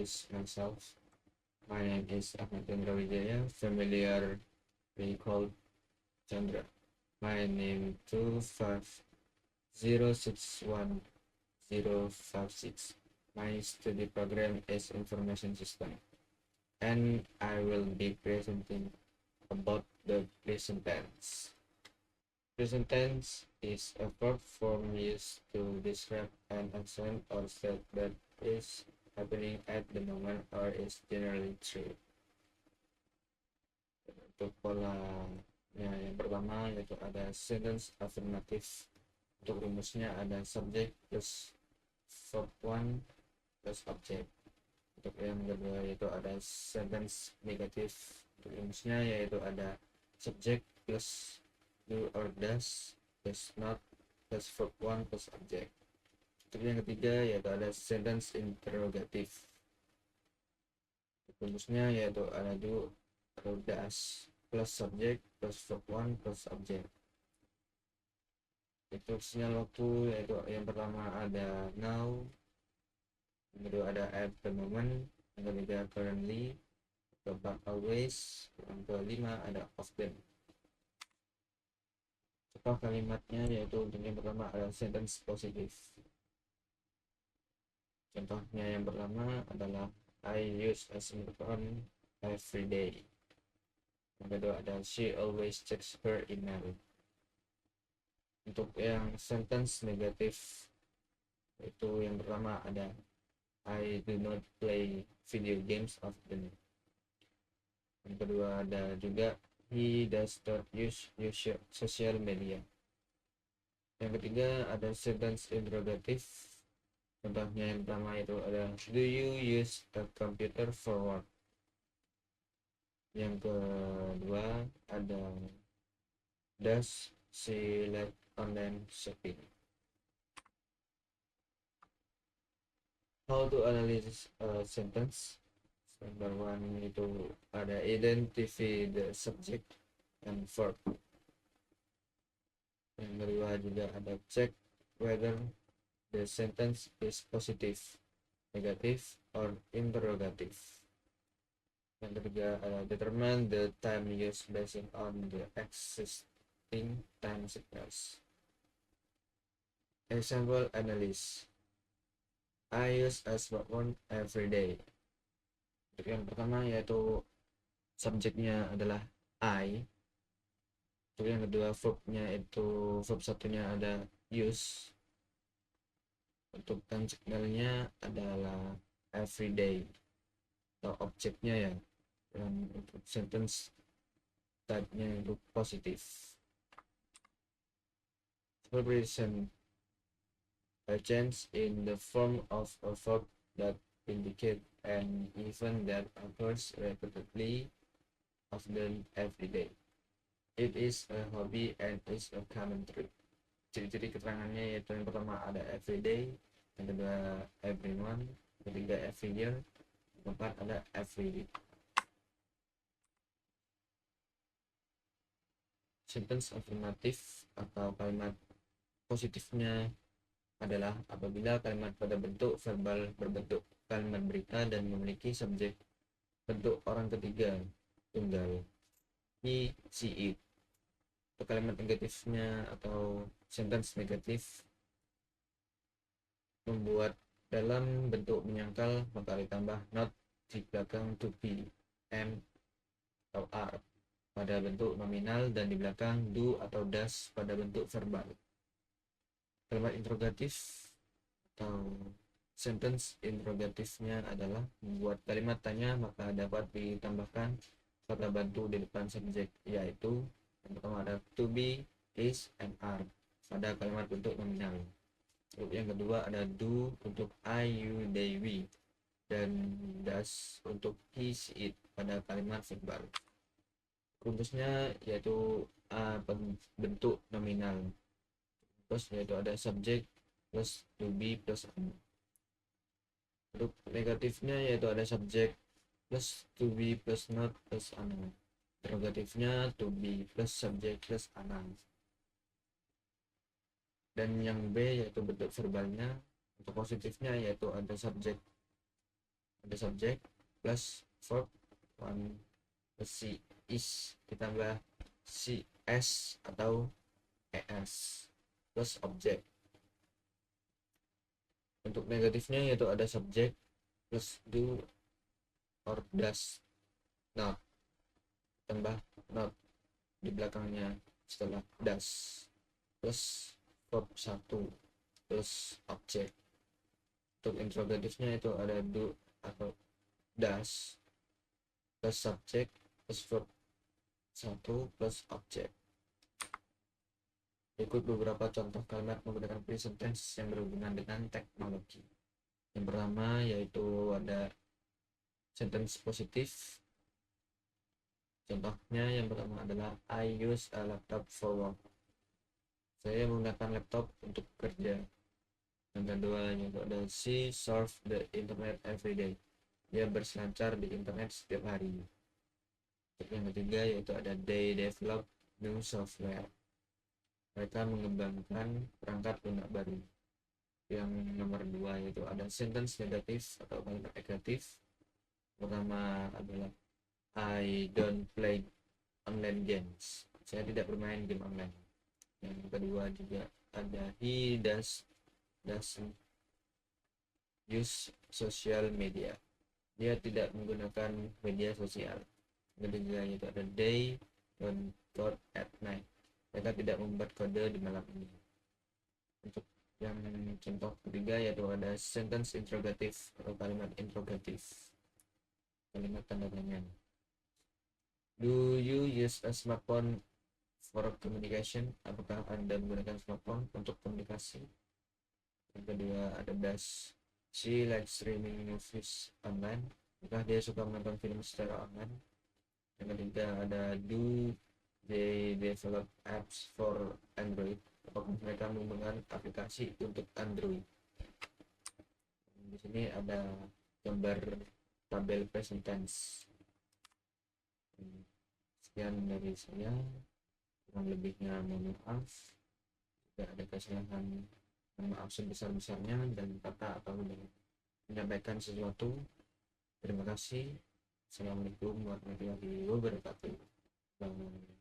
introduce myself. My name is Ahmad Chandra Wijaya, familiarly called Chandra. My name 250610056. My study program is Information System, and I will be presenting about the present tense. Present tense is a verb form used to describe an action or state that is happening at the moment or is generally true. Untuk polanya yang pertama yaitu ada sentence affirmative. Untuk rumusnya ada subject plus verb one plus object. Untuk yang kedua yaitu ada sentence negative. Untuk rumusnya yaitu ada subject plus do or does plus not plus verb one plus object. Untuk yang ketiga yaitu ada sentence interrogative. Rumusnya yaitu ada do atau does plus subject plus verb one plus object. Itu sinyal waktu yaitu yang pertama ada now, yang kedua ada at the moment, yang ketiga currently, keempat always, yang kelima ada often. Contoh kalimatnya yaitu untuk yang pertama ada sentence positif. Contohnya yang pertama adalah I use a smartphone every day. Yang kedua ada she always checks her email. Untuk yang sentence negatif itu yang pertama ada I do not play video games often. Yang kedua ada juga he does not use social media. Yang ketiga ada sentence interrogative. Contohnya yang pertama itu ada do you use a computer for work. Yang kedua ada does she like online shopping. How to analyze a sentence? Number one itu ada identify the subject and verb. Yang kedua juga ada check whether the sentence is positive, negative, or interrogative. Yang ketiga ada determine the time used based on the existing time signals. Example analysis. I use a smartphone every day. Untuk yang pertama yaitu subjeknya adalah I. Untuk yang kedua verbnya itu verb satunya ada use. Untuk time signalnya adalah everyday atau objeknya ya. Dan untuk sentence type-nya itu positif. Preposition a change in the form of a verb that indicate an event that occurs repeatedly, often every day. It is a hobby and is a common trait. Ciri-ciri keterangannya yaitu yang pertama ada everyday, yang kedua every month, ketiga every year, keempat ada every week. Sentence affirmative atau kalimat positifnya adalah apabila kalimat pada bentuk verbal berbentuk kalimat berita dan memiliki subjek bentuk orang ketiga tunggal he, she, it. Untuk kalimat negatifnya atau sentence negatif membuat dalam bentuk menyangkal maka ditambah not di belakang to be, am atau are pada bentuk nominal dan di belakang do atau does pada bentuk verbal. Kalimat interrogatif atau sentence interrogatifnya adalah membuat kalimat tanya maka dapat ditambahkan kata bantu di depan subjek yaitu yang pertama ada to be, is, and are pada kalimat bentuk nominal. Yang kedua ada do untuk I, you, they, we dan does untuk he, she, it pada kalimat verbal. Rumusnya yaitu bentuk nominal. Terus yaitu ada subject plus to be plus am. Untuk negatifnya yaitu ada subject plus to be plus not plus am. Interrogatifnya to be plus subject plus am. Dan yang B yaitu bentuk verbalnya. Untuk positifnya yaitu ada subject ada subjek plus verb one plus si is ditambah si s atau es plus objek. Untuk negatifnya yaitu ada subjek plus do or does not tambah not di belakangnya setelah does plus verb 1 plus objek. Untuk interrogatifnya itu ada do atau does plus subjek plus verb 1 plus objek. Ikut beberapa contoh kalimat menggunakan present tense yang berhubungan dengan teknologi. Yang pertama yaitu ada sentence positif. Contohnya yang pertama adalah I use a laptop for work. Saya menggunakan laptop untuk kerja. Yang kedua yaitu ada she surf the internet every day. Dia berselancar di internet setiap hari. Yang ketiga yaitu ada they develop new software. Mereka mengembangkan perangkat lunak baru. Yang nomor 2 yaitu ada sentence negatif atau kalimat negatif. Pertama adalah I don't play online games. Saya tidak bermain game online. Yang kedua juga ada he doesn't use social media. Dia tidak menggunakan media sosial. Yang ketiga yaitu ada they don't code at night. Mereka tidak membuat kode di malam ini. Untuk yang contoh ketiga yaitu ada sentence interrogatif atau kalimat interrogatif, kalimat tanda tanya. Do you use a smartphone for communication? Apakah Anda menggunakan smartphone untuk komunikasi? Yang kedua ada does she like streaming movies online? Apakah dia suka menonton film secara online? Yang ketiga ada do they develop apps for Android? Apakah mereka menggunakan aplikasi untuk Android? Di sini ada gambar tabel present tense. Sekian dari saya, kurang lebihnya mohon maaf jika ada kesalahan, maaf sebesar-besarnya dan kata atau menyampaikan sesuatu. Terima kasih. Assalamualaikum warahmatullahi wabarakatuh. Bye.